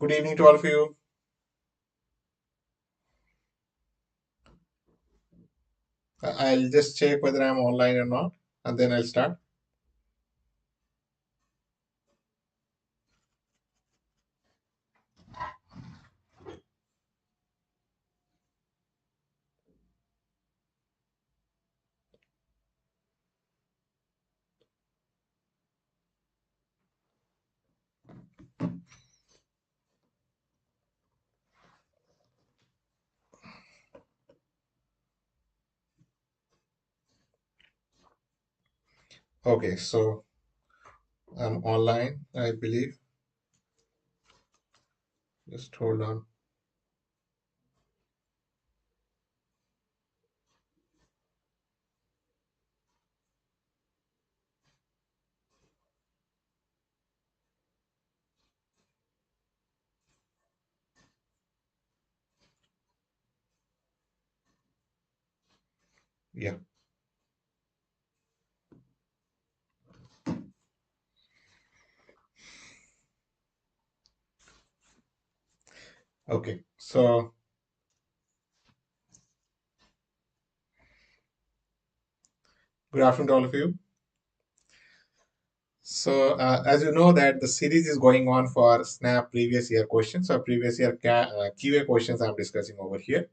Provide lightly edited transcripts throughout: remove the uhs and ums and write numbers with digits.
Good evening to all of you. I'll just check whether I'm online or not, and then I'll start. Okay, so I'm online, I believe. Just hold on. Yeah. Okay. So good afternoon to all of you. So as you know that the series is going on for SNAP previous year questions or previous year QA questions I'm discussing over here.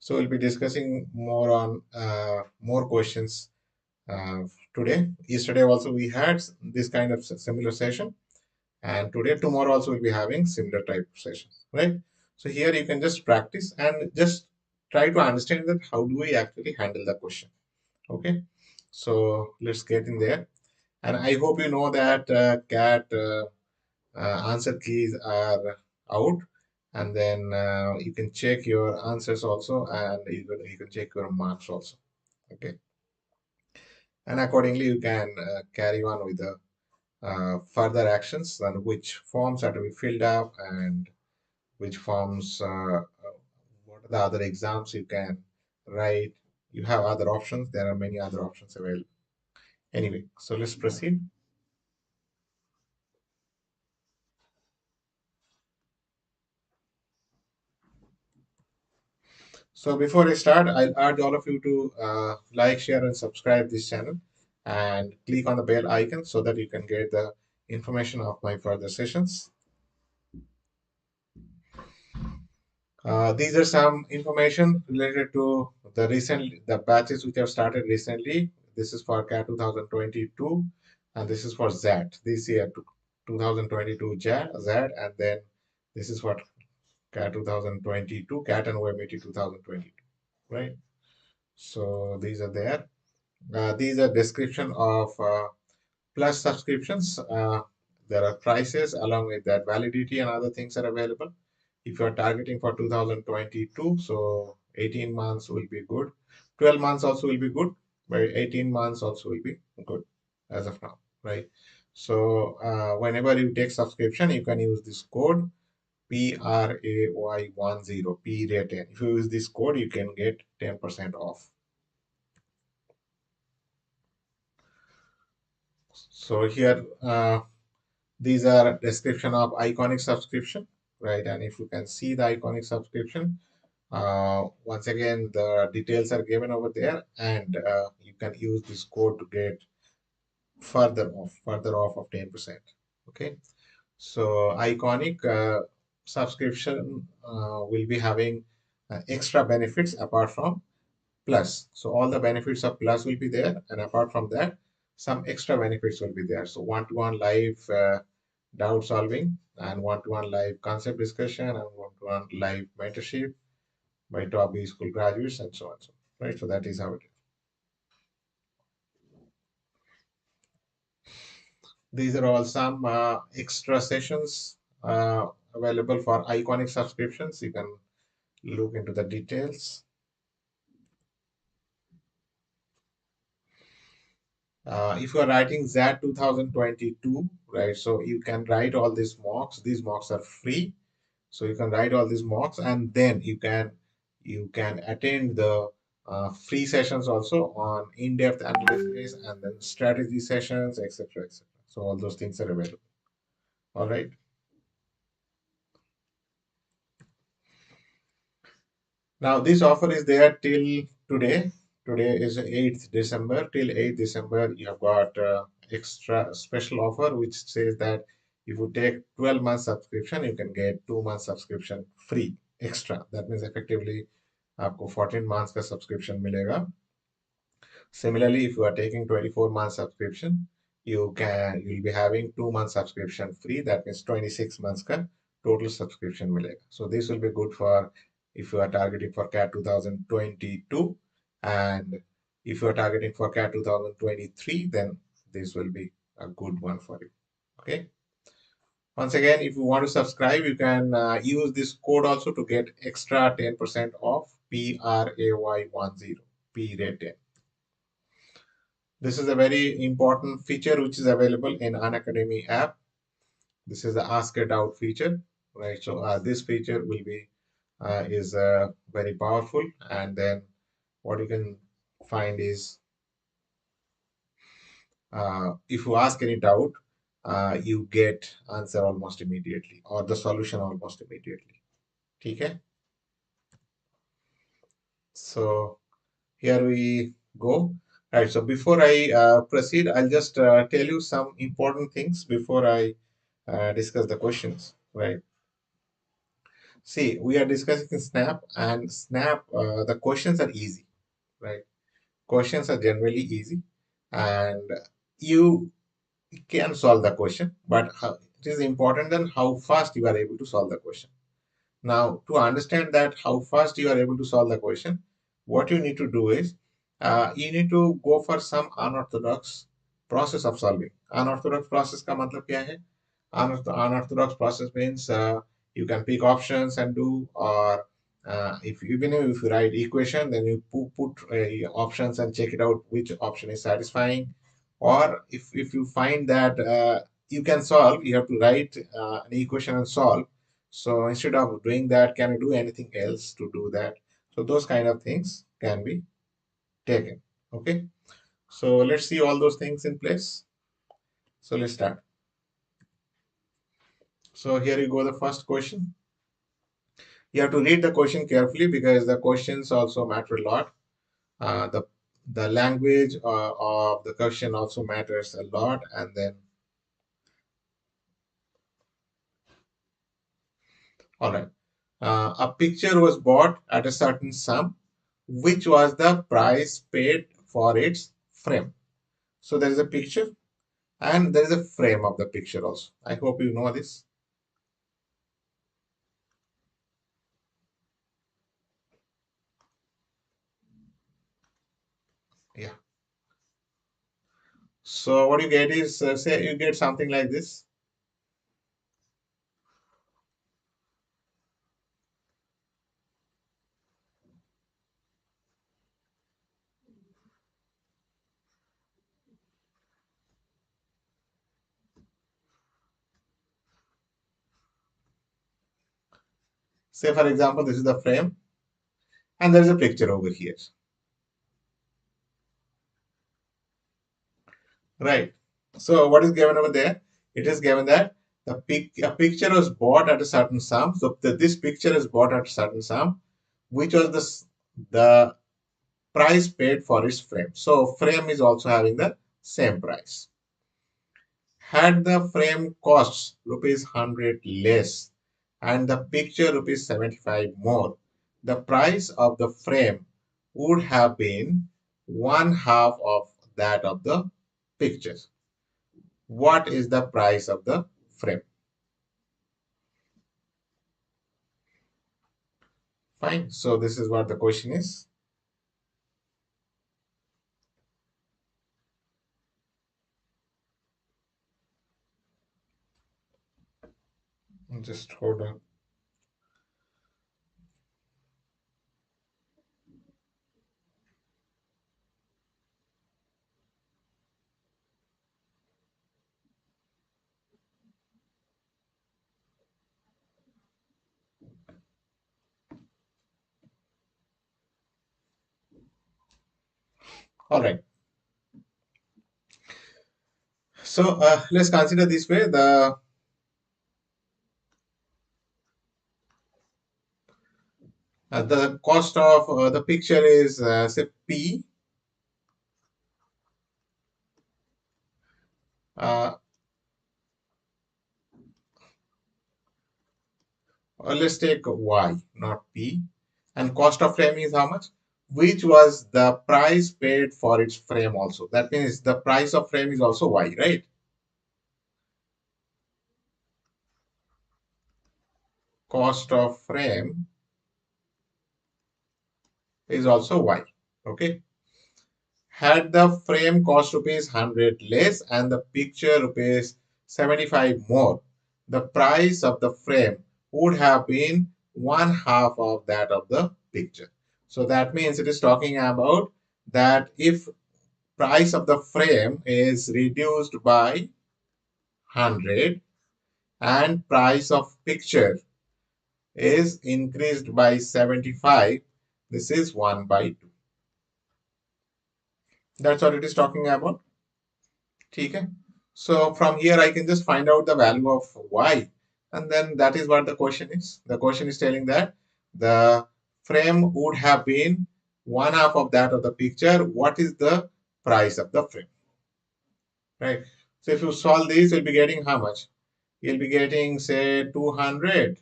So we'll be discussing more on more questions today. Yesterday also we had this kind of similar session. And today, tomorrow also we'll be having similar type of sessions, right? So here you can just practice and just try to understand that how do we actually handle the question. Okay, so let's get in there. And I hope you know that CAT answer keys are out, and then you can check your answers also, and you can check your marks also. Okay, and accordingly you can carry on with the further actions and which forms are to be filled up and which forms, what are the other exams you can write. You have other options. There are many other options available. Anyway, so let's proceed. So before I start, I'll urge all of you to like, share, and subscribe this channel and click on the bell icon so that you can get the information of my further sessions. These are some information related to the batches which have started recently. This is for CAT 2022, and this is for ZAT this year, 2022 ZAT, and then this is for CAT 2022, CAT and OMET 2022, right? So these are there. These are description of plus subscriptions. There are prices along with that validity and other things are available. If you are targeting for 2022, so 18 months will be good. 12 months also will be good, but 18 months also will be good as of now, right? So whenever you take subscription, you can use this code PRAY10, P10. If you use this code, you can get 10% off. So here, these are description of iconic subscription, right? And if you can see the iconic subscription, once again, the details are given over there, and you can use this code to get further off of 10%. Okay, so iconic subscription will be having extra benefits apart from plus. So all the benefits of plus will be there, and apart from that, some extra benefits will be there. So one-to-one live doubt solving, and one-to-one live concept discussion, and one-to-one live mentorship by top B school graduates, and so on. So, right. So that is how it is. These are all some extra sessions available for iconic subscriptions. You can look into the details. If you are writing ZAT 2022, right, so you can write all these mocks. These mocks are free, so you can write all these mocks, and then you can attend the free sessions also on in-depth analysis and then strategy sessions, etc., etc. So all those things are available. All right. Now this offer is there till today. Today is 8th December. Till 8th December, you have got extra special offer which says that if you take 12 months subscription, you can get 2 months subscription free extra. That means effectively आपको 14 months का subscription मिलेगा. Similarly, if you are taking 24 months subscription, you'll be having 2 months subscription free. That means 26 months का total subscription मिलेगा. So this will be good for if you are targeting for CAT 2022, and if you are targeting for CAT 2023, then this will be a good one for you. Okay. Once again, if you want to subscribe, you can use this code also to get extra 10% off PRAY10 P-rate 10. This is a very important feature which is available in Unacademy app. This is the Ask a Doubt feature, right? So this feature will be is very powerful, and then what you can find is if you ask any doubt, you get answer almost immediately or the solution almost immediately. Okay. So here we go. Right. So before I proceed, I'll just tell you some important things before I discuss the questions, right? See, we are discussing Snap, and Snap, the questions are easy, right? Questions are generally easy, and you can solve the question, but it is important then how fast you are able to solve the question. Now, to understand that how fast you are able to solve the question, what you need to do is you need to go for some unorthodox process of solving. Unorthodox process का मतलब क्या है? Unorthodox process means you can pick options and do, or if even if you write equation, then you put options and check it out which option is satisfying. Or if you find that you can solve, you have to write an equation and solve. So instead of doing that, can you do anything else to do that? So those kind of things can be taken. Okay. So let's see all those things in place. So let's start. So here you go, the first question. You have to read the question carefully because the questions also matter a lot. The language of the question also matters a lot. And then, all right, a picture was bought at a certain sum. Which was the price paid for its frame? So there is a picture and there is a frame of the picture also. I hope you know this. Yeah. So what you get is, say you get something like this. Say for example, this is the frame and there is a picture over here. Right. So what is given over there? It is given that a picture was bought at a certain sum. So this picture is bought at a certain sum, which was the price paid for its frame. So frame is also having the same price. Had the frame costs rupees 100 less and the picture rupees 75 more, the price of the frame would have been one half of that of the picture. What is the price of the frame? Fine. So this is what the question is. Just hold on. All right. So let's consider this way. The cost of the picture is say P. Uh, let's take Y, not P. And cost of frame is how much? Which was the price paid for its frame also. That means the price of frame is also Y, right? Cost of frame is also Y. Okay. Had the frame cost rupees 100 less and the picture rupees 75 more, the price of the frame would have been one half of that of the picture. So that means it is talking about that if price of the frame is reduced by 100 and price of picture is increased by 75, this is 1 by 2. That's what it is talking about. Okay. So from here I can just find out the value of y, and then that is what the question is. The question is telling that the frame would have been one half of that of the picture. What is the price of the frame? Right. So if you solve this, you'll be getting how much? You'll be getting say 200,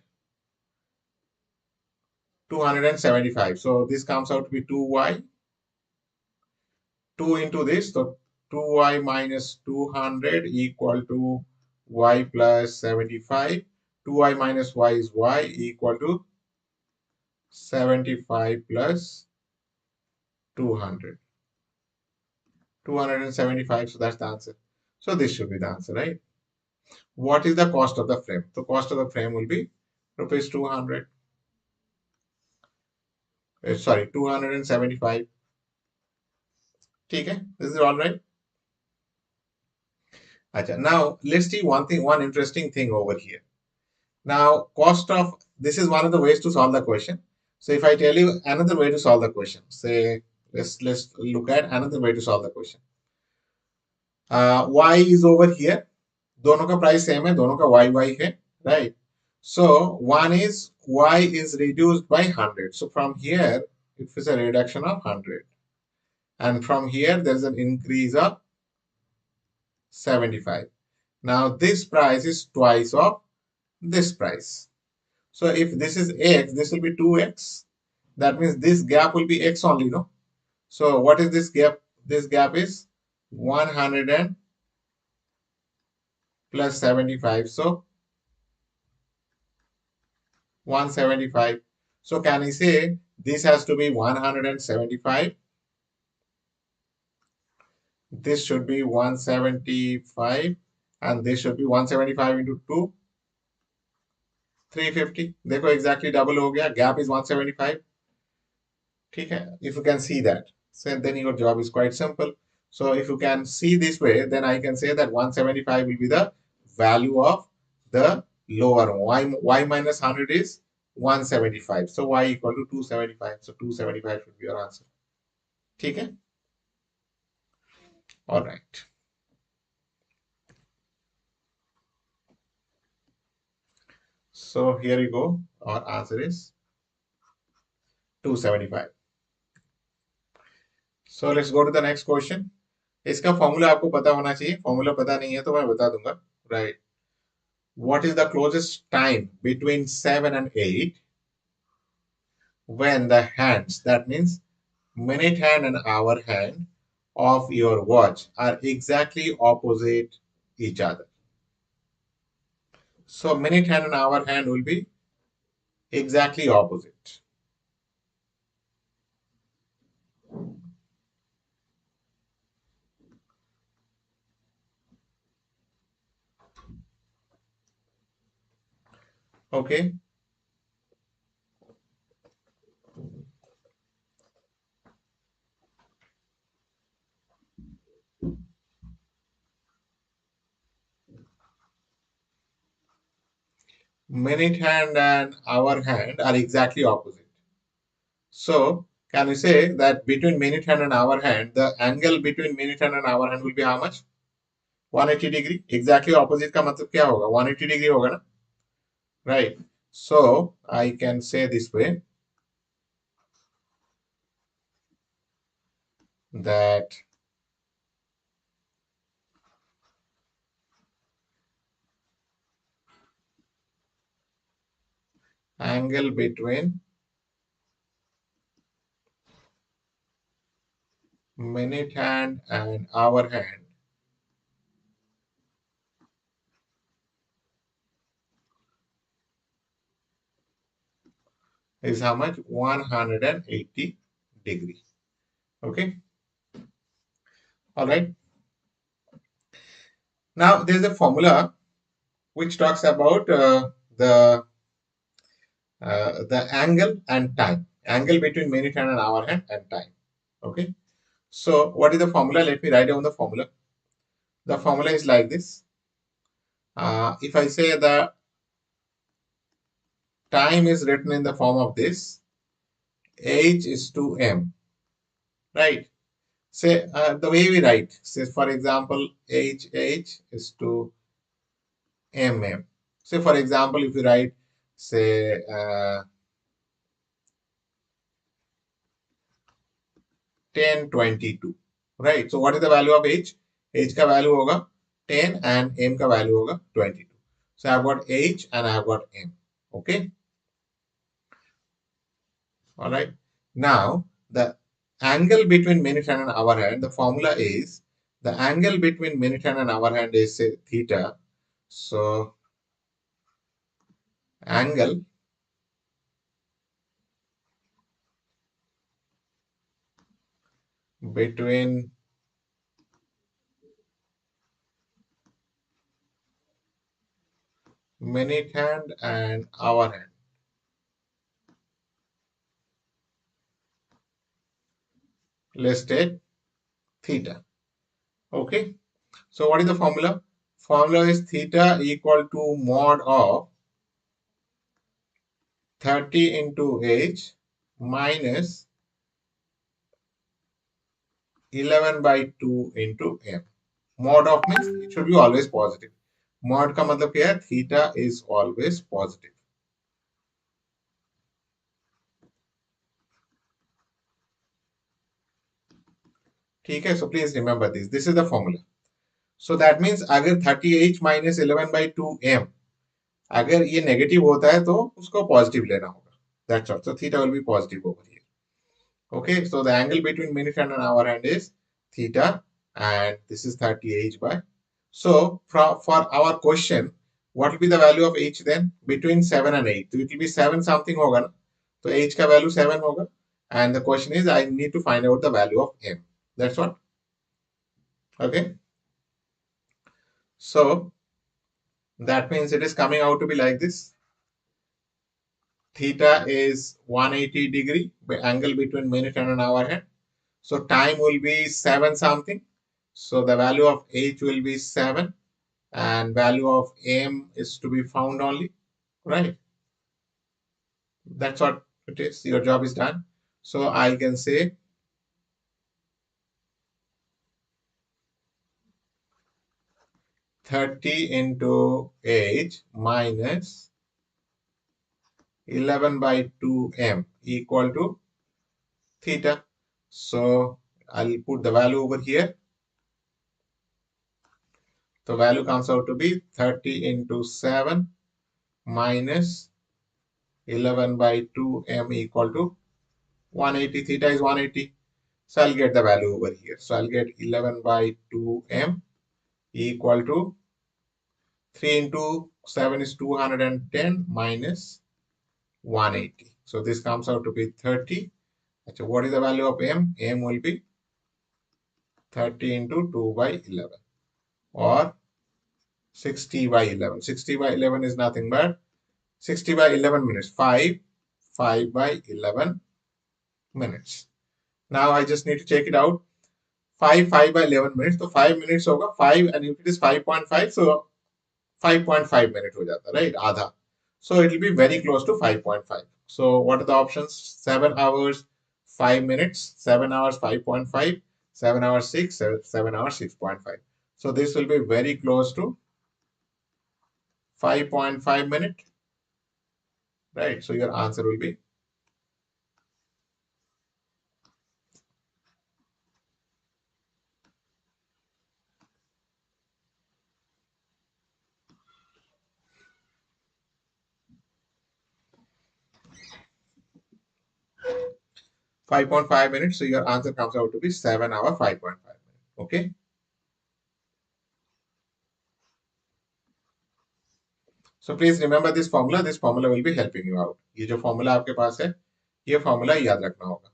275. So this comes out to be 2y, 2 into this. So 2y minus 200 equal to y plus 75. 2y minus y is y equal to 75 plus 200. 275. So that's the answer. So this should be the answer, right? What is the cost of the frame? The cost of the frame will be rupees 200. Sorry, 275. Okay, this is all right. Achha. Now let's see one thing, one interesting thing over here. Now, cost of this is one of the ways to solve the question. So if I tell you another way to solve the question, say let's look at another way to solve the question. Y is over here. दोनों का price same है, दोनों का y है, right? So one is y is reduced by 100. So from here it is a reduction of 100, and from here there is an increase of 75. Now this price is twice of this price. So if this is x, this will be 2x. That means this gap will be x only, no? So what is this gap? This gap is 100 and plus 75. So 175. So can I say this has to be 175? This should be 175, and this should be 175 into 2, 350. देखो exactly double हो गया. Gap is 175. ठीक है? If you can see that, so then your job is quite simple. So if you can see this way, then I can say that 175 will be the value of the lower one. Y minus 100 is 175. So y equal to 275. So 275 should be your answer. ठीक है? All right. So here you go. Our answer is 275. So let's go to the next question. इसका formula आपको पता होना चाहिए. Formula पता नहीं है तो मैं बता दूंगा. Right. What is the closest time between 7 and 8 when the hands, that means minute hand and hour hand of your watch are exactly opposite each other? So minute hand and hour hand will be exactly opposite. Okay. Minute hand and hour hand are exactly opposite. So can we say that between minute hand and hour hand, the angle between minute hand and hour hand will be how much? 180 degree. Exactly opposite का मतलब क्या होगा? 180 degree होगा ना? Right. So I can say this way. that angle between minute hand and hour hand is how much? 180 degree. Okay. All right. Now there's a formula which talks about the angle and time, angle between minute hand and hour hand and time. Okay. So what is the formula? Let me write down the formula. The formula is like this. If I say the time is written in the form of this, H is to M, right? Say the way we write, say for example, H is to MM. Say for example, if you write, say 1022, right? So what is the value of H? H का value होगा 10 and M का value होगा 22. So I've got H and I've got M. Okay. All right. Now the angle between minute hand and hour hand, the formula is the angle between minute hand and hour hand is say theta. So angle between minute hand and hour hand. Let's take theta. Okay. So what is the formula? Formula is theta equal to mod of 30 into H minus 11 by 2 into M. Mod of means it should be always positive. Mod का मतलब क्या है? Theta is always positive. ठीक है? So please remember this. This is the formula. So that means अगर 30H minus 11 by 2M अगर ये negative होता है तो उसको पॉजिटिव लेना होगा. That's all. So theta will be positive over here. Okay, so the angle between minute hand and hour hand is theta, and this is 30H by. So for our question, what will be the value of H then? Between 7 and 8. So it will be 7 something होगा ना. So H का value 7 होगा. And the question is, I need to find out the value of M. That's what. Okay. So that means it is coming out to be like this. Theta is 180 degree angle between minute and an hour hand. So time will be 7 something. So the value of H will be 7 and value of M is to be found only, right? That's what it is. Your job is done. So I can say 30 into H minus 11 by 2M equal to theta. So I'll put the value over here. The value comes out to be 30 into 7 minus 11 by 2M equal to 180. Theta is 180. So I'll get the value over here. So I'll get 11 by 2M equal to 3 into 7 is 210 minus 180. So this comes out to be 30. So what is the value of M? M will be 30 into 2 by 11 or 60 by 11. 60 by 11 is nothing but 60 by 11 minutes. 5 by 11 minutes. Now I just need to check it out. 5 by 11 minutes. So 5 minutes होगा 5 and if it is 5.5 so 5.5 minutes हो जाता, right? आधा. So it will be very close to 5.5. So what are the options? 7 hours 5 minutes, 7 hours 5.5, 7 hours 6, 7 hours 6.5. So this will be very close to 5.5 minutes, right? So your answer will be 5.5 minutes. So your answer comes out to be 7 hour 5.5 minutes. Okay. So please remember this formula. This formula will be helping you out. ये जो formula आपके पास है, ये formula याद रखना होगा.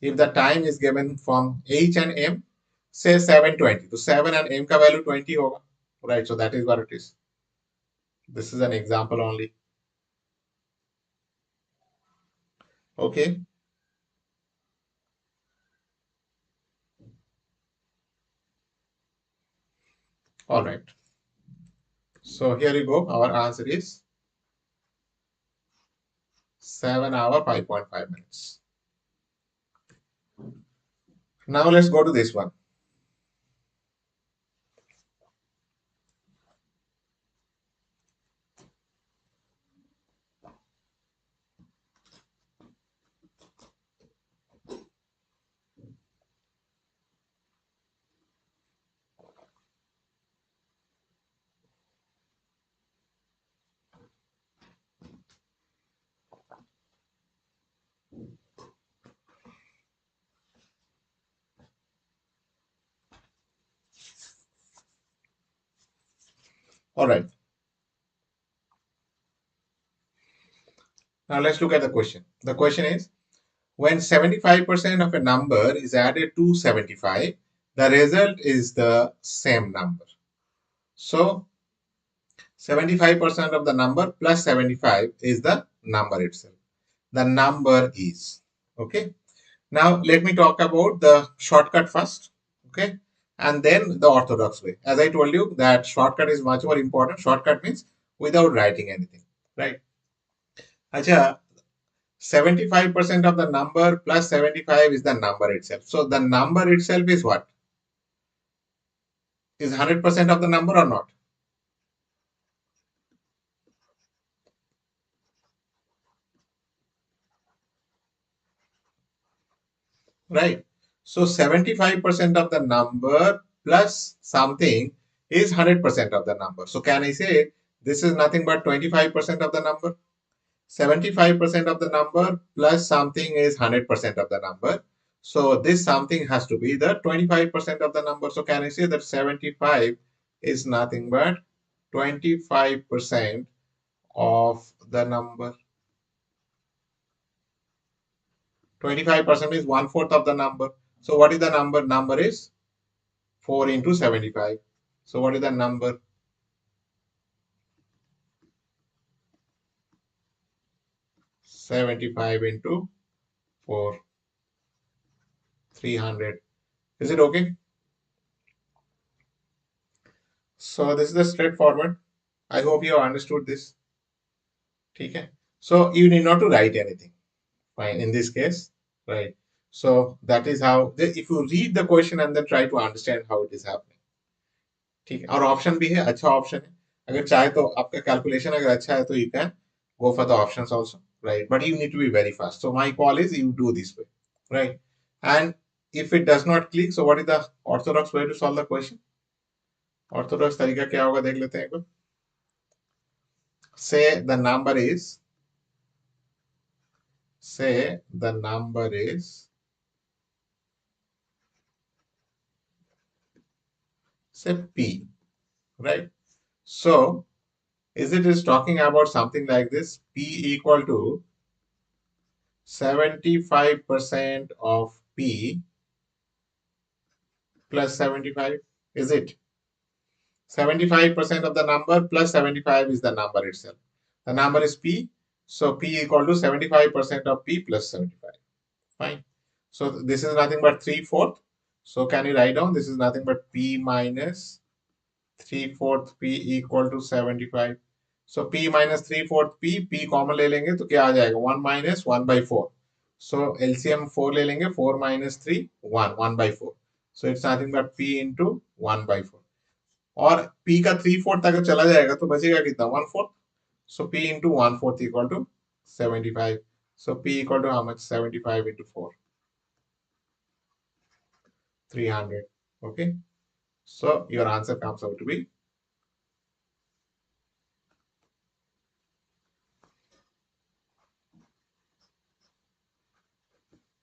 If the time is given from H and M, say 7:20. So 7 and M का value 20 होगा. Right. So that is what it is. This is an example only. Okay. All right. So here you go. Our answer is 7 hour 5.5 minutes. Now let's go to this one. All right. Now let's look at the question. The question is, when 75% of a number is added to 75, the result is the same number. So 75% of the number plus 75 is the number itself. The number is. Okay. Now let me talk about the shortcut first. Okay. And then the orthodox way. As I told you that shortcut is much more important. Shortcut means without writing anything. Right. Acha, 75% of the number plus 75 is the number itself. So the number itself is what? Is 100% of the number or not? Right. So 75% of the number plus something is 100% of the number. So can I say this is nothing but 25% of the number? 75% of the number plus something is 100% of the number. So this something has to be the 25% of the number. So can I say that 75 is nothing but 25% of the number? 25% is 1/4 of the number. So what is the number? Number is 4 into 75. So what is the number? 75 into 4, 300. Is it okay? So this is the straightforward. I hope you have understood this. Okay. So you need not to write anything. Fine. In this case, right. So that is how, if you read the question and then try to understand how it is happening. ठीक है. और option भी है, अच्छा option है. अगर चाहे तो आपका कैलकुलेशन अगर अच्छा है तो you can go for the options also, right? But you need to be very fast. So my call is you do this way, right? And if it does not click, so what is the orthodox way to solve the question? Orthodox तरीका क्या होगा देख लेते हैं एक बार. Say the number is, say P, right? So is it is talking about something like this, P equal to 75% of P plus 75? Is it 75% of the number plus 75 is the number itself? The number is P, so P equal to 75% of P plus 75. Fine. So this is nothing but 3/4. So can you write down, this is nothing but P minus 3/4 P equal to 75. So P minus 3/4 P common ले लेंगे तो क्या आ जाएगा, 1 minus 1/4. So LCM 4 ले लेंगे, 4 minus 3 1/4. So it's nothing but P into 1/4. और P का 3/4 अगर चला जाएगा तो बचेगा कितना, 1/4. So P into 1/4 equal to 75. So P equal to how much? 75 into 4. 300. Okay. So your answer comes out to be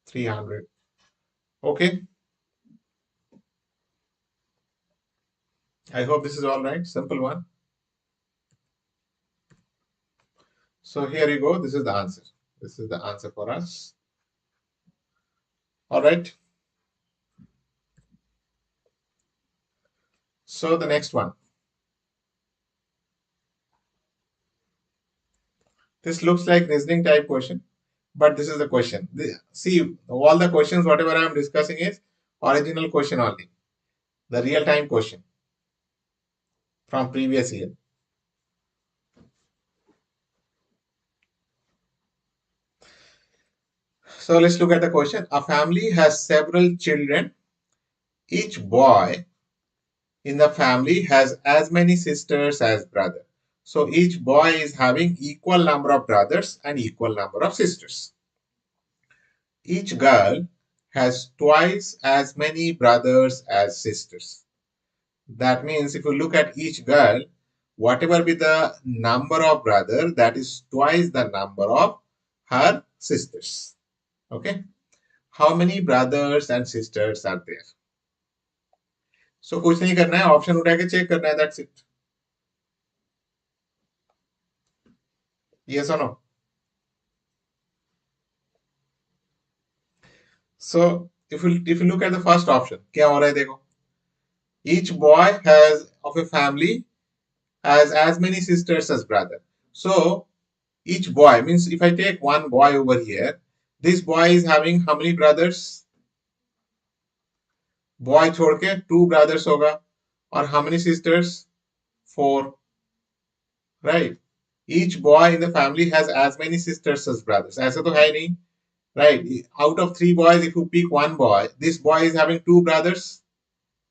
300. Okay. I hope this is all right. Simple one. So here you go. This is the answer. This is the answer for us. All right. So the next one. This looks like reasoning type question, but this is the question. See, all the questions, whatever I am discussing is original question only. The real time question from previous year. So let's look at the question. A family has several children. Each boy in the family has as many sisters as brother. So each boy is having equal number of brothers and equal number of sisters. Each girl has twice as many brothers as sisters. That means if you look at each girl, whatever be the number of brother, that is twice the number of her sisters. Okay. How many brothers and sisters are there? So कुछ नहीं करना है, option उठा के check करना है, that's it. Yes or no? So if you look at the first option, क्या हो रहा है देखो. Each boy has of a family has as many sisters as brother. So each boy means if I take one boy over here, this boy is having how many brothers? Boy छोड़ के 2 brothers होगा. और how many sisters? 4. Right? Each boy in the family has as many sisters as brothers. ऐसा तो है नहीं. Right? Out of 3 boys, if you pick one boy, this boy is having 2 brothers.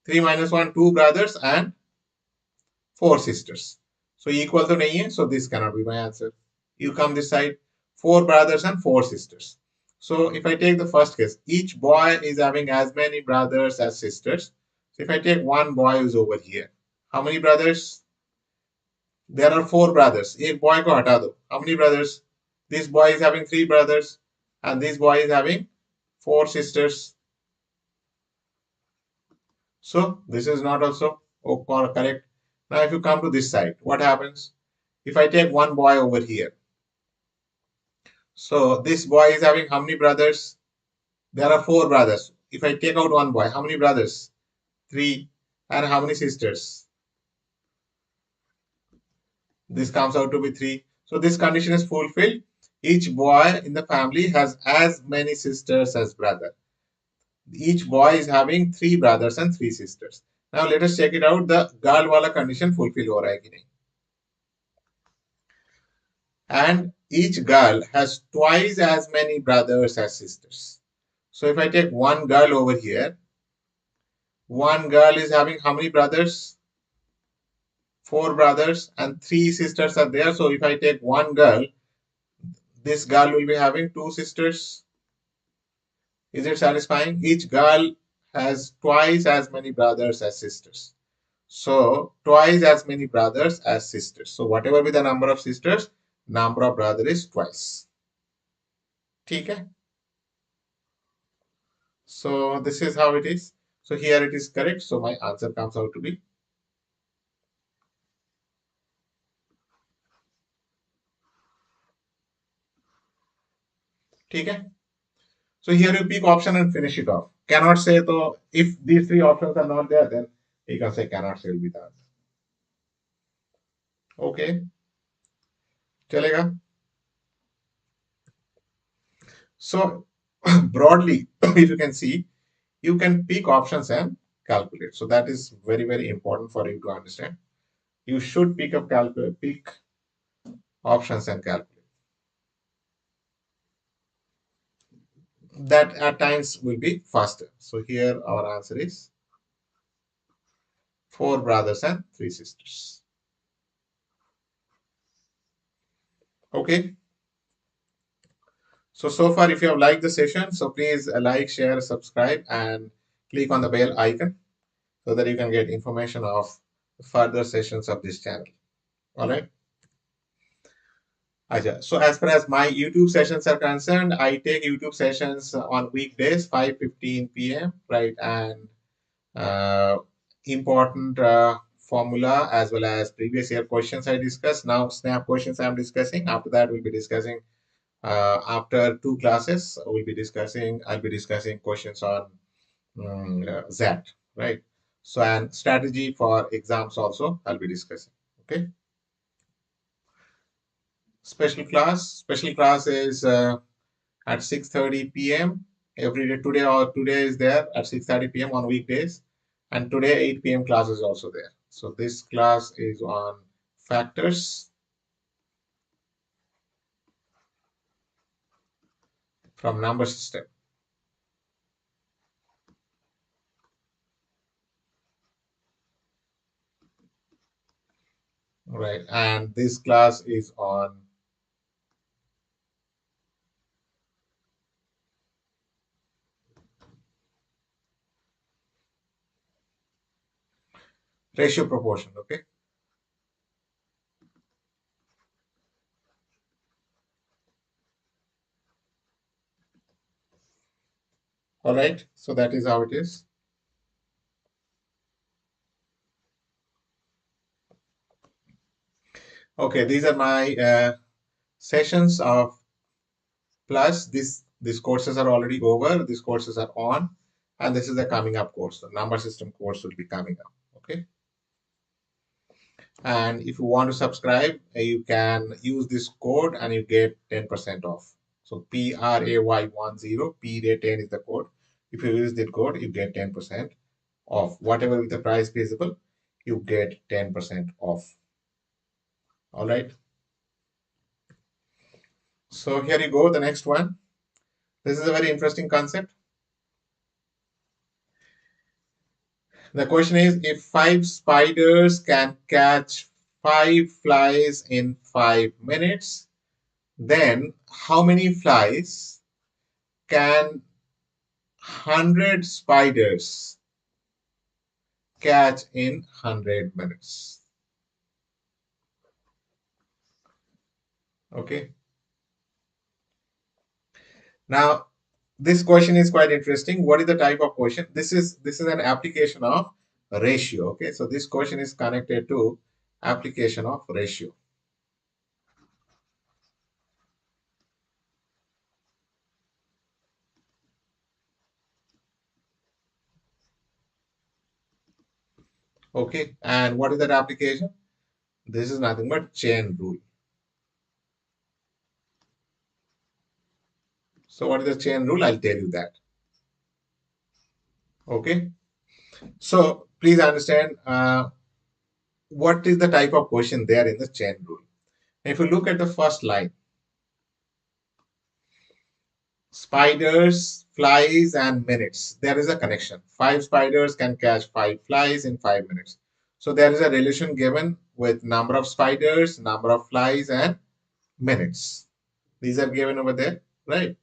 3 minus 1, 2 brothers and 4 sisters. So equal to nahi hai, so this cannot be my answer. You come this side, 4 brothers and 4 sisters. So if I take the first case, each boy is having as many brothers as sisters. So if I take one boy who's over here, how many brothers? There are 4 brothers. एक boy को हटा दो. How many brothers? This boy is having 3 brothers and this boy is having 4 sisters. So this is not also correct. Now if you come to this side, what happens? If I take one boy over here, so this boy is having how many brothers? There are 4 brothers. If I take out one boy, how many brothers? 3. And how many sisters? This comes out to be 3. So this condition is fulfilled. Each boy in the family has as many sisters as brother. Each boy is having 3 brothers and 3 sisters. Now let us check it out. The girl wala condition fulfill ho raha hai ki nahi. And each girl has twice as many brothers as sisters. So if I take one girl over here, one girl is having how many brothers? 4 brothers and 3 sisters are there. So if I take one girl, this girl will be having 2 sisters. Is it satisfying? Each girl has twice as many brothers as sisters. So twice as many brothers as sisters. So whatever be the number of sisters, number of brother is twice. ठीक है? So this is how it is. So here it is correct. So my answer comes out to be. ठीक है? So here you pick option and finish it off. Cannot say so if these 3 options are not there, then you can say cannot say will be the answer. Okay. चलेगा? So broadly, if you can see, you can pick options and calculate. So that is very, very important for you to understand. You should pick options and calculate. That at times will be faster. So here our answer is 4 brothers and 3 sisters. Okay. So far, if you have liked the session, so please like, share, subscribe, and click on the bell icon so that you can get information of further sessions of this channel. All right. Aja. So as far as my YouTube sessions are concerned, I take YouTube sessions on weekdays, 5:15 p.m. Right, and uh, important formula as well as previous year questions I discussed. Now snap questions I'm discussing. After that, we'll be discussing after two classes. I'll be discussing questions on ZAT. Right. So and strategy for exams also I'll be discussing. Okay. Special class is at 6:30 p.m. every day. Today is there at 6:30 p.m. on weekdays, and today 8 p.m. class is also there. So this class is on factors from number system, right? And this class is on ratio proportion. Okay, all right. So that is how it is. Okay, these are my sessions of plus these courses are already over. These courses are on, and this is the coming up course. The number system course will be coming up. Okay. And if you want to subscribe, you can use this code and you get 10% off. So PRAY10, PRAY10 is the code. If you use that code, you get 10% off. Whatever with the price feasible, you get 10% off. All right. So here you go, the next one. This is a very interesting concept. The question is, if 5 spiders can catch 5 flies in 5 minutes, then how many flies can 100 spiders catch in 100 minutes? Okay. Now, this question is quite interesting. What is the type of question? This is an application of ratio. Okay. So this question is connected to application of ratio. Okay. And what is that application? This is nothing but chain rule. So what is the chain rule? I'll tell you that. Okay. So please understand what is the type of question there in the chain rule. If you look at the first line, spiders, flies, and minutes, there is a connection. 5 spiders can catch 5 flies in 5 minutes. So there is a relation given with number of spiders, number of flies, and minutes. These are given over there, right?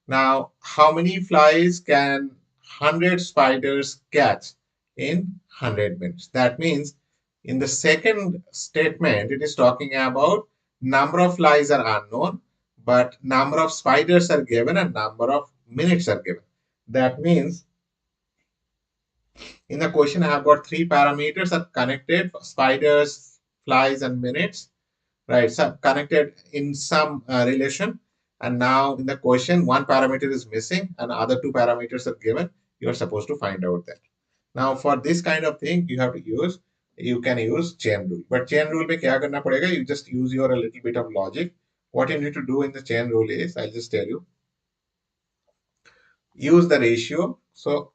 Now, how many flies can 100 spiders catch in 100 minutes? That means in the second statement, it is talking about number of flies are unknown, but number of spiders are given and number of minutes are given. That means in the question, I have got three parameters are connected: spiders, flies, and minutes, right? So connected in some relation. And now in the question, one parameter is missing and other two parameters are given. You are supposed to find out that. Now for this kind of thing, you can use chain rule. But chain rule में क्या करना पड़ेगा? You just use your a little bit of logic. What you need to do in the chain rule is, I'll just tell you, use the ratio. So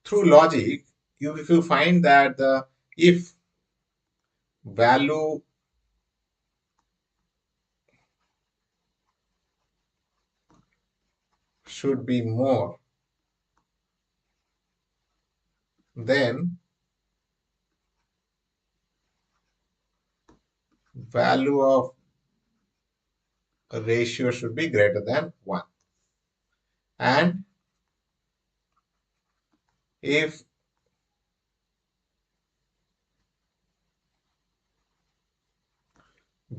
through logic, if you find that the if value should be more, then value of a ratio should be greater than 1. And if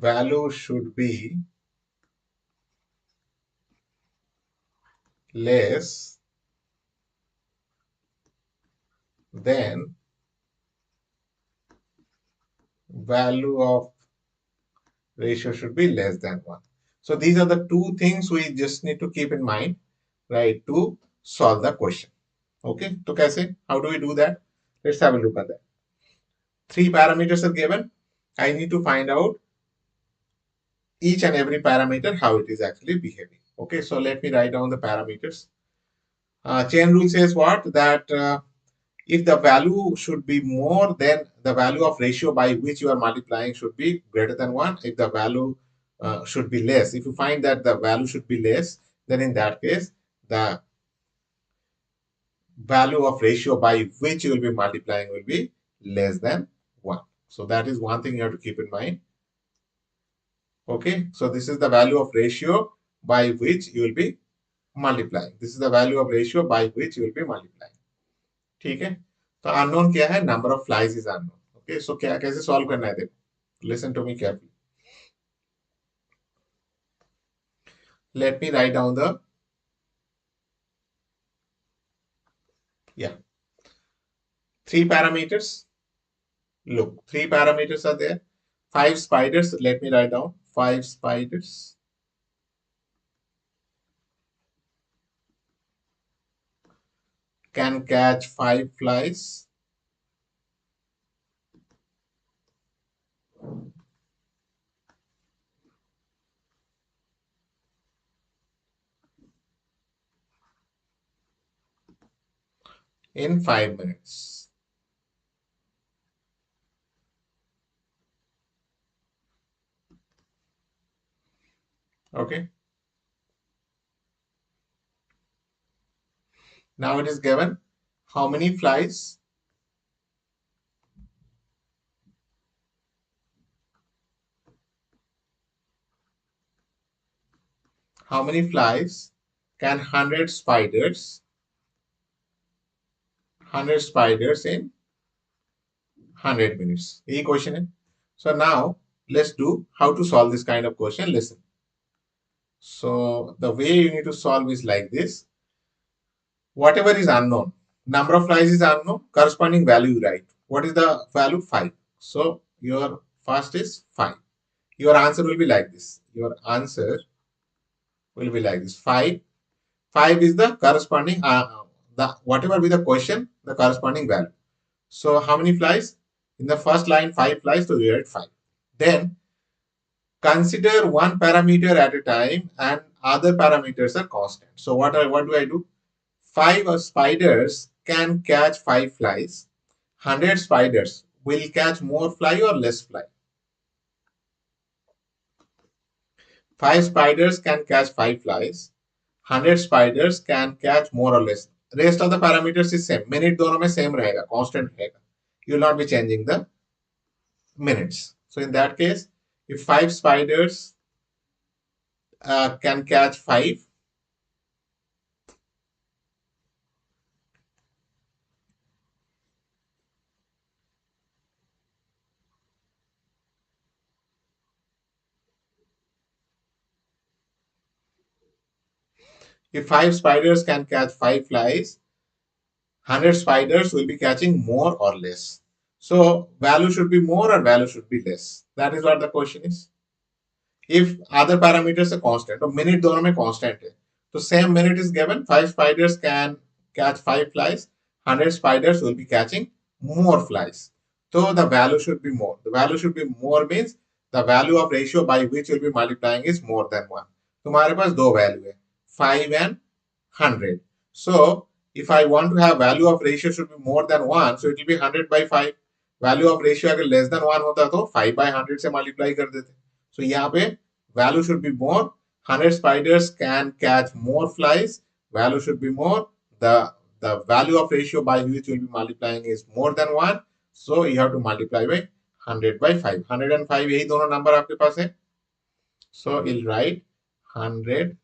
value should be less than value of ratio should be less than 1. So these are the two things we just need to keep in mind, right, to solve the question. Okay, so kaise? How do we do that? Let's have a look at that. Three parameters are given. I need to find out each and every parameter, how it is actually behaving. Okay, so let me write down the parameters. Chain rule says what? That if the value should be more, then the value of ratio by which you are multiplying should be greater than 1. If the value should be less, if you find that the value should be less, then in that case, the value of ratio by which you will be multiplying will be less than 1. So that is one thing you have to keep in mind. Okay, so this is the value of ratio by which you will be multiplying. This is the value of ratio by which you will be multiplying. ठीक है, तो unknown क्या है? Number of flies is unknown. Okay, so क्या कैसे solve करना है? देखो, listen to me carefully. Let me write down the yeah, three parameters. Look, three parameters are there. Five spiders. Let me write down. Five spiders can catch five flies in 5 minutes. Okay. Now it is given how many flies can 100 spiders in 100 minutes. यही question है. So now let's do how to solve this kind of question. Listen. So the way you need to solve is like this. Whatever is unknown, number of flies is unknown, corresponding value, right? What is the value? 5. So your first is 5. Your answer will be like this. Your answer will be like this. 5. 5 is the corresponding, the whatever be the question, the corresponding value. So how many flies? In the first line, 5 flies, so you write 5. Then consider one parameter at a time and other parameters are constant. So what do I do? 5 spiders can catch 5 flies. 100 spiders will catch more fly or less fly. 5 spiders can catch 5 flies. 100 spiders can catch more or less. Rest of the parameters is same. Minute दोनों में same रहेगा, constant रहेगा. You will not be changing the minutes. So in that case, if 5 spiders can catch 5, if 5 spiders can catch 5 flies, 100 spiders will be catching more or less. So value should be more or value should be less. That is what the question is. If other parameters are constant, तो minute दोनों में constant है, तो same minute is given. 5 spiders can catch 5 flies. 100 spiders will be catching more flies. So the value should be more. The value should be more means the value of ratio by which you'll be multiplying is more than 1. तुम्हारे पास दो value है, 5 and 100. So if I want to have value of ratio should be more than 1, so it will be 100 by 5. Value of ratio अगर less than 1 होता तो 5 by 100 से multiply कर देते. So यहाँ पे value should be more. 100 spiders can catch more flies. Value should be more. The value of ratio by which you will be multiplying is more than 1. So you have to multiply by 100 by 5. 105 यही दोनों number आपके पास है. So you'll write 100.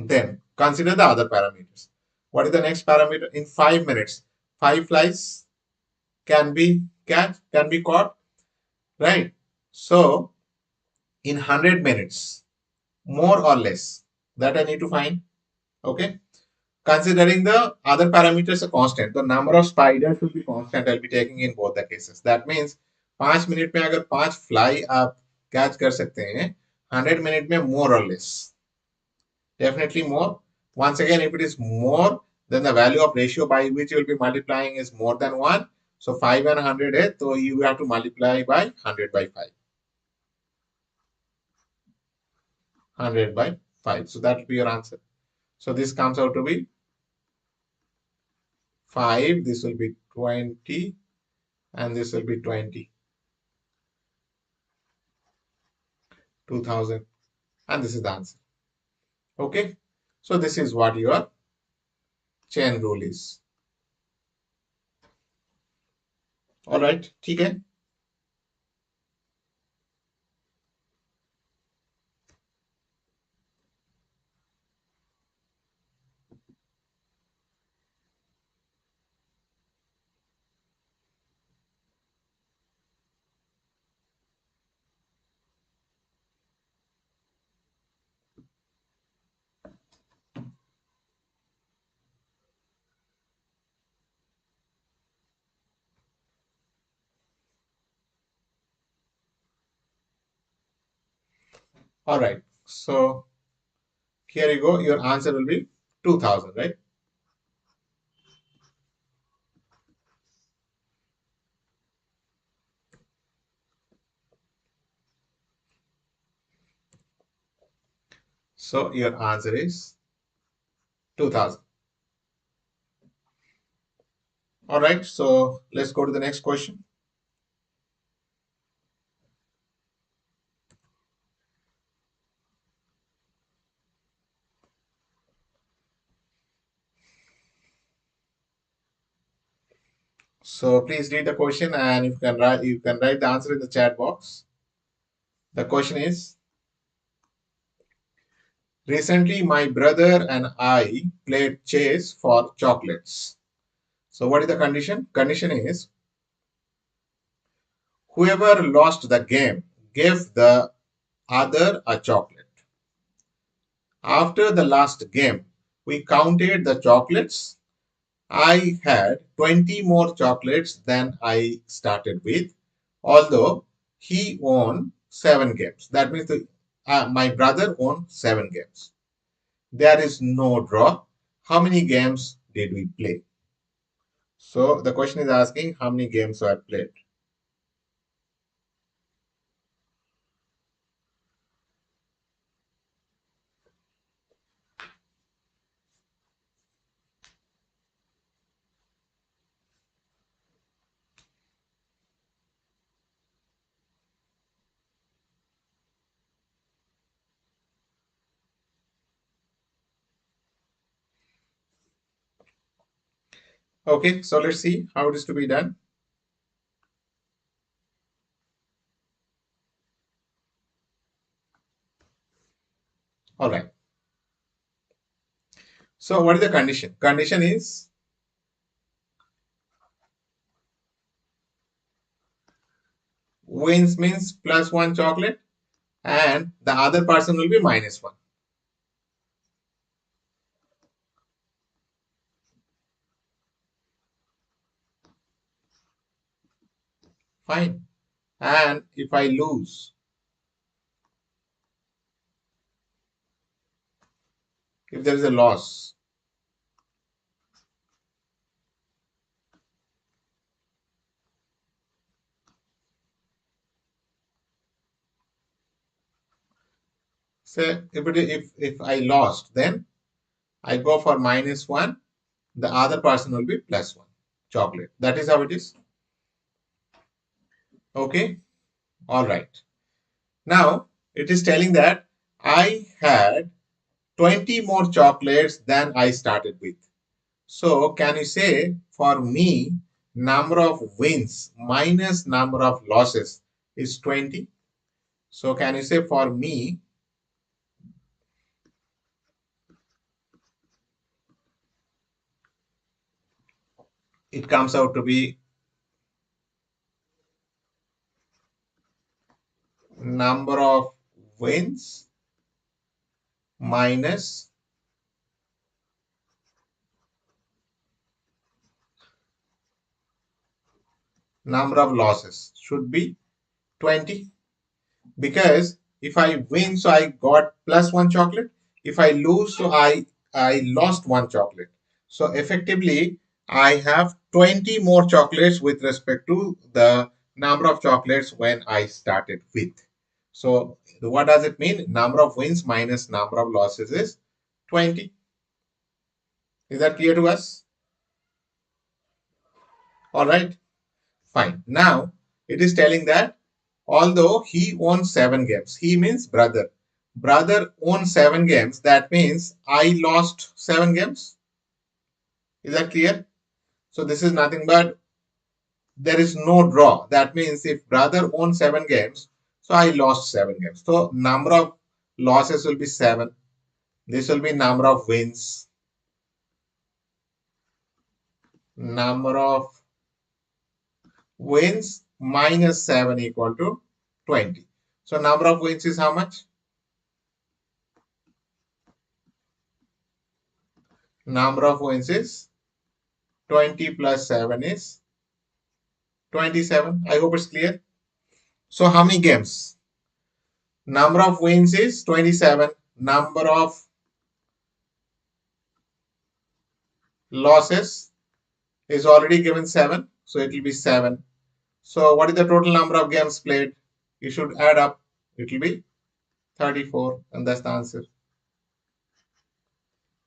Then consider the other parameters. What is the next parameter? In 5 minutes, 5 flies can be caught, right? So in 100 minutes, more or less, that I need to find. Okay. Considering the other parameters are constant, the number of spiders will be constant. I'll be taking in both the cases. That means 5 minute में अगर 5 fly आप catch कर सकते हैं, 100 minute में more or less, definitely more. Once again, if it is more, then the value of ratio by which you will be multiplying is more than 1. So 5 and 100 है, so you have to multiply by 100 by 5. 100 by 5. So that will be your answer. So this comes out to be 5. This will be 20. And this will be 20. 2000. And this is the answer. Okay. So this is what your chain rule is. All right. ठीक है. All right. So here you go. Your answer will be 2000, right? So your answer is 2000. All right. So let's go to the next question. So please read the question, and you can write the answer in the chat box. The question is, recently my brother and I played chess for chocolates. So what is the condition? Condition is, whoever lost the game gave the other a chocolate. After the last game, we counted the chocolates. I had 20 more chocolates than I started with, although he won 7 games. That means my brother won 7 games. There is no draw. How many games did we play? So the question is asking how many games I played. Okay, so let's see how it is to be done. All right. So what is the condition? Condition is wins means +1 chocolate and the other person will be -1. Fine. And if I lose, if there is a loss, say if I lost, then I go for -1, the other person will be +1 chocolate. That is how it is. Okay. All right. Now it is telling that I had 20 more chocolates than I started with. So can you say for me, number of wins minus number of losses is 20? So can you say for me, it comes out to be number of wins minus number of losses should be 20, because if I win, so I got plus one chocolate. If I lose, so I lost one chocolate. So effectively, I have 20 more chocolates with respect to the number of chocolates when I started with. So what does it mean? Number of wins minus number of losses is 20. Is that clear to us? All right. Fine. Now it is telling that although he owns 7 games, he means brother. Brother owns 7 games. That means I lost 7 games. Is that clear? So this is nothing but there is no draw. That means if brother owns 7 games, so I lost 7 games. So number of losses will be 7. This will be number of wins. Number of wins minus 7 equal to 20. So number of wins is how much? Number of wins is 20 plus 7 is 27. I hope it's clear. So how many games? Number of wins is 27. Number of losses is already given 7. So it will be 7. So what is the total number of games played? You should add up. It will be 34. And that's the answer.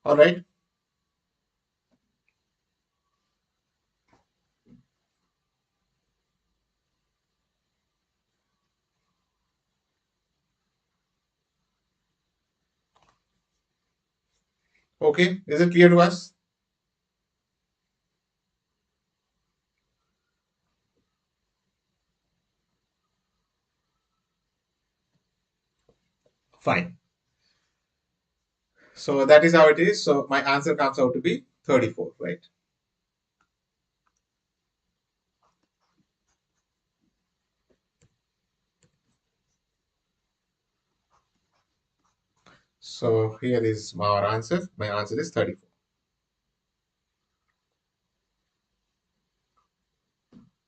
All right. Okay. Is it clear to us? Fine. So that is how it is. So my answer comes out to be 34, right? So here is our answer. My answer is 34.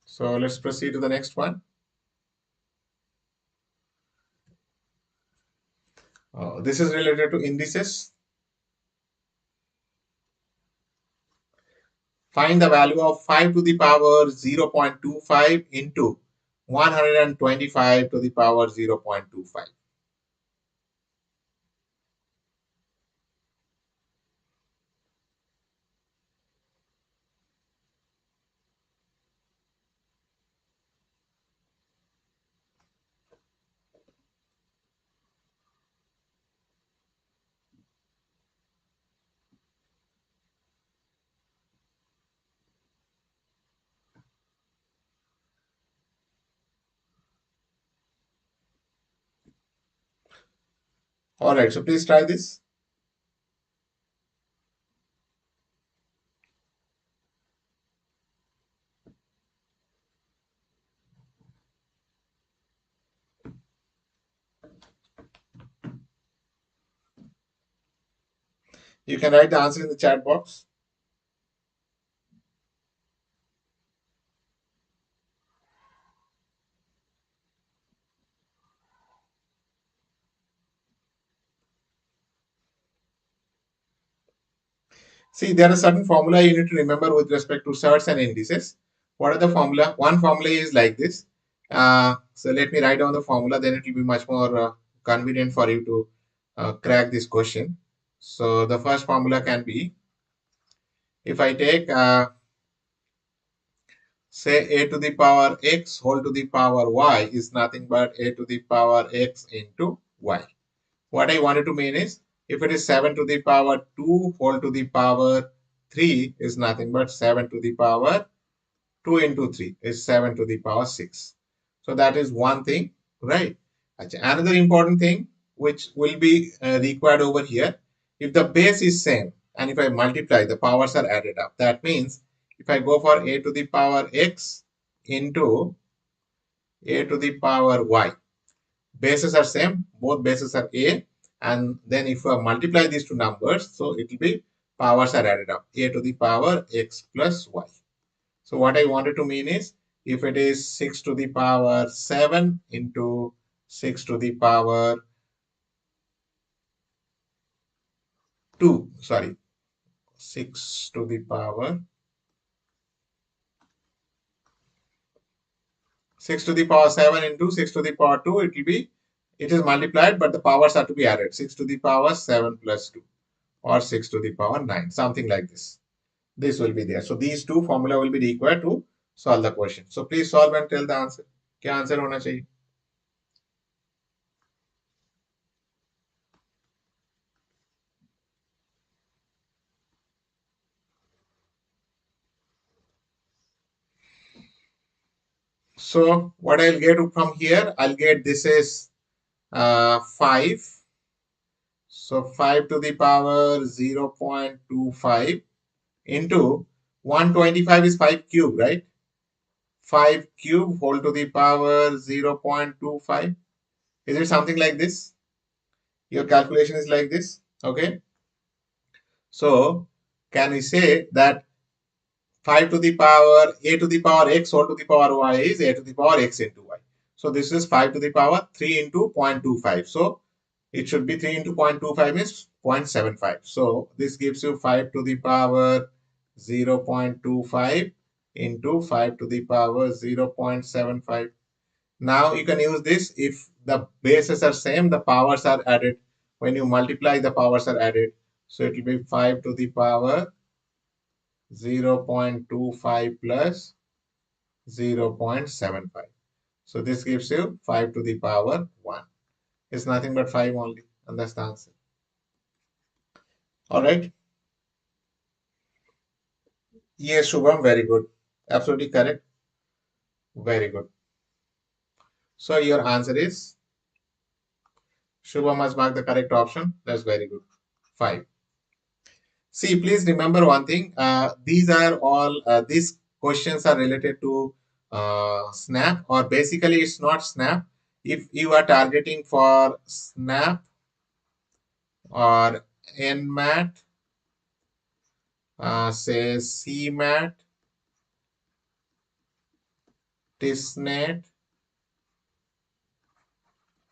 So let's proceed to the next one. This is related to indices. Find the value of 5 to the power 0.25 into 125 to the power 0.25. All right, so please try this. You can write the answer in the chat box. See, there are certain formula you need to remember with respect to certs and indices. What are the formula? One formula is like this. So let me write down the formula, then it will be much more convenient for you to crack this question. So the first formula can be, if I take say a to the power x whole to the power y is nothing but a to the power x into y. What I wanted to mean is, if it is 7 to the power 2 whole to the power 3 is nothing but 7 to the power 2 into 3 is 7 to the power 6. So that is one thing, right? Another important thing which will be required over here, if the base is same and if I multiply, the powers are added up. That means If I go for a to the power x into a to the power y, bases are same, both bases are a, and then if I multiply these two numbers, so it will be powers are added up, a to the power x plus y. So what I wanted to mean is, if it is 6 to the power 7 into 6 to the power 2, sorry, 6 to the power 6 to the power 7 into 6 to the power 2, it will be, it is multiplied, but the powers are to be added. 6 to the power 7 plus 2, or 6 to the power 9, something like this. This will be there. So these two formula will be required to solve the question. So please solve and tell the answer. क्या answer होना चाहिए? So what I'll get from here, I'll get this is 5. So 5 to the power 0.25 into 125 is 5 cube, right? 5 cube whole to the power 0.25. Is it something like this? Your calculation is like this. Okay. So can we say that 5 to the power a to the power x whole to the power y is a to the power x into y. So this is 5 to the power 3 into 0.25. So it should be 3 into 0.25 is 0.75. So this gives you 5 to the power 0.25 into 5 to the power 0.75. Now you can use this if the bases are same, the powers are added. When you multiply, the powers are added. So it will be 5 to the power 0.25 plus 0.75. So this gives you 5 to the power 1. It's nothing but 5 only, and that's the answer. All right. Yes, Shubham, very good. Absolutely correct. Very good. So your answer is, Shubham has marked the correct option. That's very good. 5. See, please remember one thing. These are all, these questions are related to SNAP, or basically it's not SNAP. If you are targeting for SNAP or NMAT, say CMAT, TISNET,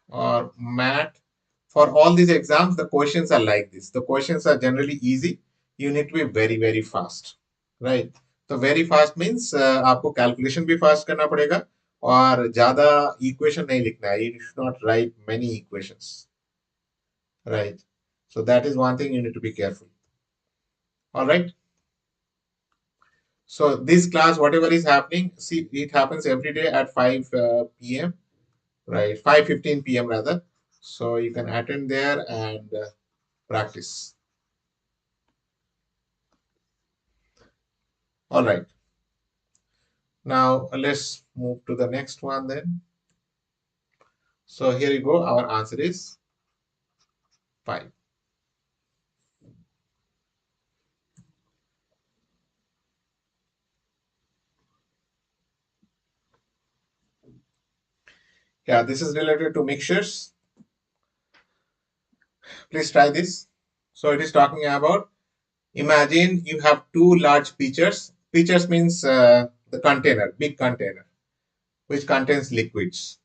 or MAT, for all these exams, the questions are like this. The questions are generally easy. You need to be very, very fast, right? So very fast means आपको calculation भी fast करना पड़ेगा, और ज़्यादा equation नहीं लिखना है. You should not write many equations, right? So that is one thing you need to be careful. All right. So this class, whatever is happening, see, it happens every day at 5 p.m. right? 5:15 p.m. rather. So you can attend there and practice. All right. Now let's move to the next one then. So here you go. Our answer is 5. Yeah, this is related to mixtures. Please try this. So it is talking about, imagine you have two large pitchers. Pitchers means the container, big container, which contains liquids.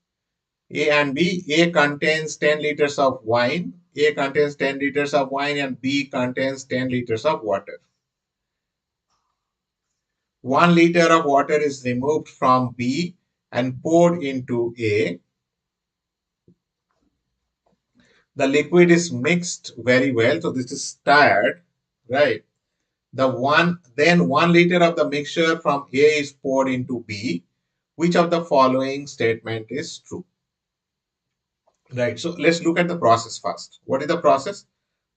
A and B. A contains 10 liters of wine. A contains 10 liters of wine and B contains 10 liters of water. 1 liter of water is removed from B and poured into A. The liquid is mixed very well. So this is stirred, right? Then 1 liter of the mixture from A is poured into B. Which of the following statement is true? Right. So let's look at the process first. What is the process?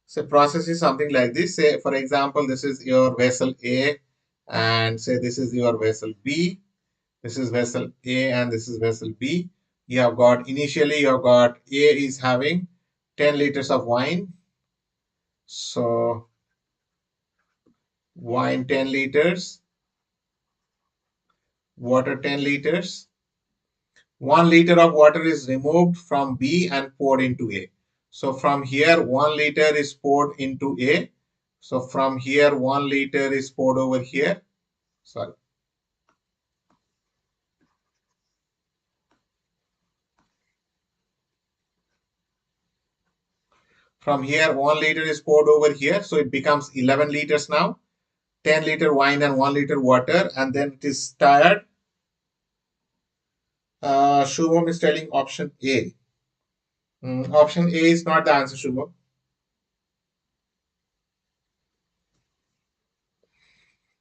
So process is something like this. Say, for example, this is your vessel A, and say this is your vessel B. This is vessel A and this is vessel B. You have got, initially you have got, A is having 10 liters of wine. So wine 10 liters. water 10 liters. 1 liter of water is removed from B and poured into A. So from here, 1 liter is poured into A. So from here, 1 liter is poured over here. Sorry. From here, 1 liter is poured over here. So it becomes 11 liters now. 10-liter wine and 1 liter water. And then it is stirred. Shubham is telling option A. Option A is not the answer, Shubham.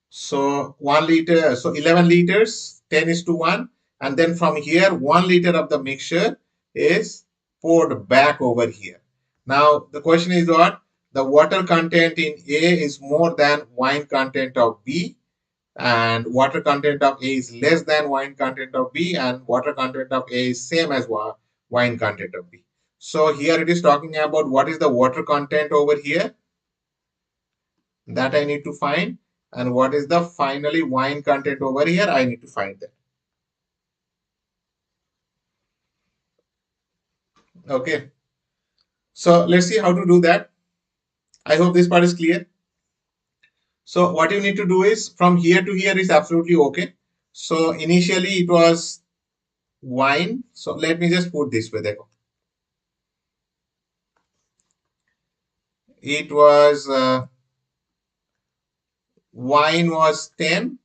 So 1 liter, so 11 liters, 10:1. And then from here, 1 liter of the mixture is poured back over here. Now, the question is what? The water content in A is more than wine content of B, and water content of A is less than wine content of B, and water content of A is same as wine content of B. So here it is talking about what is the water content over here that I need to find, and what is the finally wine content over here I need to find that. Okay, so let's see how to do that. I hope this part is clear. So what you need to do is from here to here is absolutely okay. So initially it was wine. So let me just put this way. It was wine was 10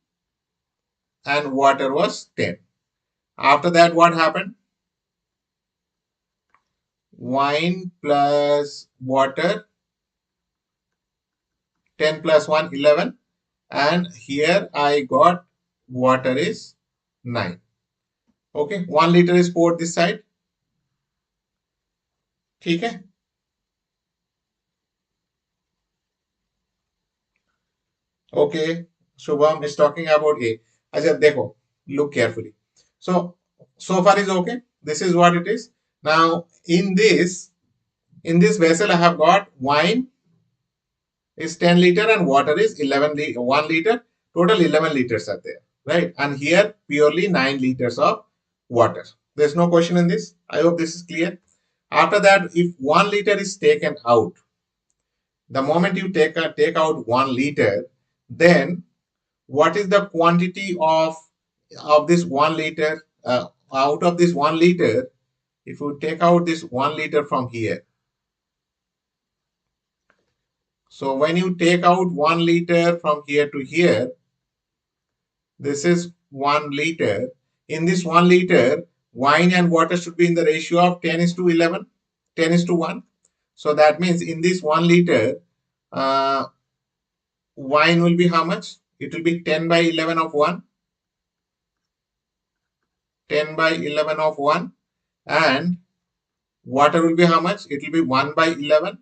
and water was 10. After that, what happened? Wine plus water, 10 plus 1, 11. And here I got water is 9. Okay, 1 liter is poured this side. Okay. Okay, Shubham is talking about A. Acha, dekho, look carefully. So far is okay. This is what it is. Now, in this vessel, I have got wine is 10 liter and water is 1 liter. Total 11 liters are there, right? And here purely 9 liters of water. There's no question in this. I hope this is clear. After that, if 1 liter is taken out, the moment you take out 1 liter, then what is the quantity of this 1 liter? Out of this 1 liter, if you take out this 1 liter from here, so when you take out 1 liter from here to here, this is 1 liter. In this 1 liter, wine and water should be in the ratio of 10:11, 10:1. So that means in this 1 liter, uh, wine will be how much? It will be 10 by 11 of 1, 10 by 11 of 1, and water will be how much? It will be 1 by 11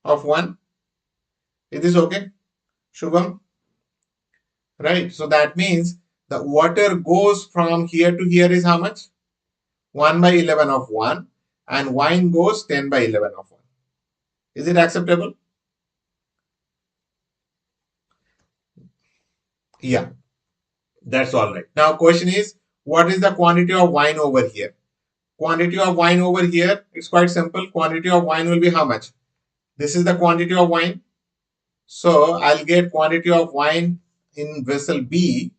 of 1. Is this okay, Shubham? Right. So that means the water goes from here to here is how much? 1 by 11 of 1, and wine goes 10 by 11 of 1. Is it acceptable? Yeah, that's all right. Now question is, what is the quantity of wine over here? Quantity of wine over here, it's quite simple. Quantity of wine will be how much? This is the quantity of wine. So I'll get quantity of wine in vessel B.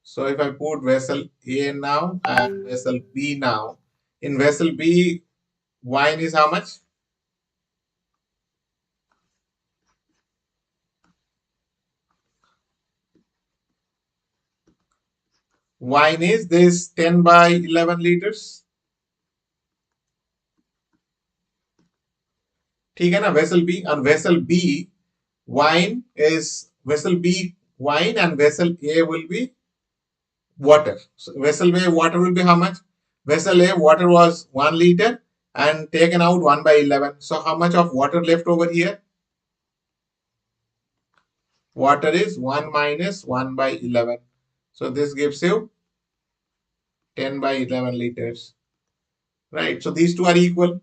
So if I put vessel A now and vessel B now, in vessel B, wine is how much? Wine is this 10 by 11 liters. ठीक है ना, vessel B, and vessel B wine is vessel B wine and vessel A will be water. So vessel A water will be how much? Vessel A water was 1 liter and taken out 1 by 11. So how much of water left over here? Water is 1 minus 1 by 11. So this gives you 10 by 11 liters. Right. So these two are equal.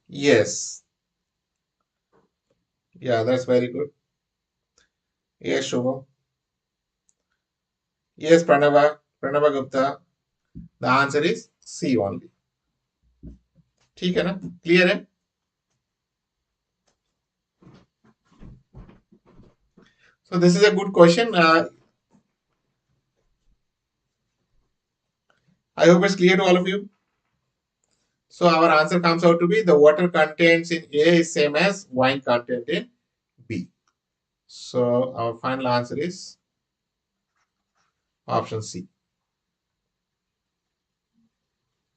Yes. Yeah, that's very good. Yes, Shubham. Yes, Pranava Gupta. The answer is C only. ठीक है ना? Clear है? So this is a good question. I hope it's clear to all of you. So our answer comes out to be the water contents in A is same as wine content in B. So our final answer is option C.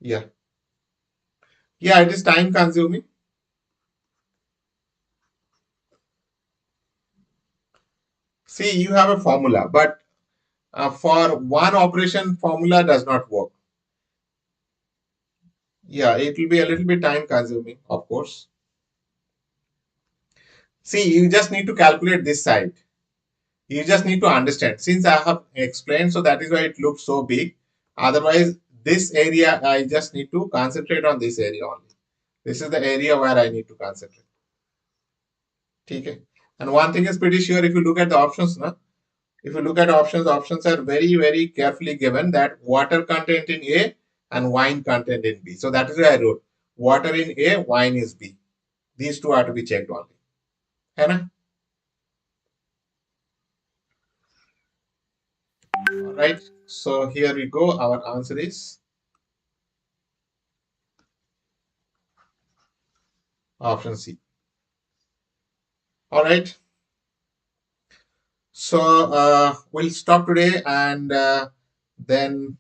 Yeah. Yeah, it is time consuming. See, you have a formula, but for one operation, formula does not work. Yeah, it will be a little bit time consuming, of course. See, you just need to calculate this side. You just need to understand. Since I have explained, so that is why it looks so big. Otherwise, this area, I just need to concentrate on this area only. This is the area where I need to concentrate. Okay. And one thing is pretty sure if you look at the options, na, if you look at options, options are very, very carefully given that water content in A and wine content in B. So that is why I wrote water in A, wine is B. These two are to be checked only. है ना? All right. So here we go. Our answer is option C. All right. So we'll stop today, and then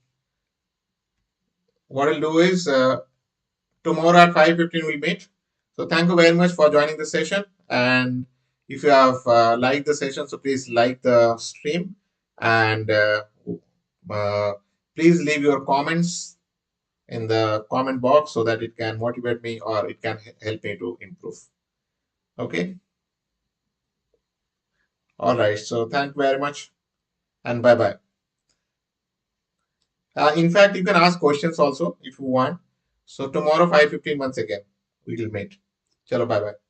what we'll do is tomorrow at 5:15 we'll meet. So thank you very much for joining the session. And if you have liked the session, so please like the stream and uh, please leave your comments in the comment box so that it can motivate me or it can help me to improve. Okay. All right. So thank you very much and bye bye. In fact, you can ask questions also if you want. So tomorrow 5:15 once again we will meet. Chalo bye bye.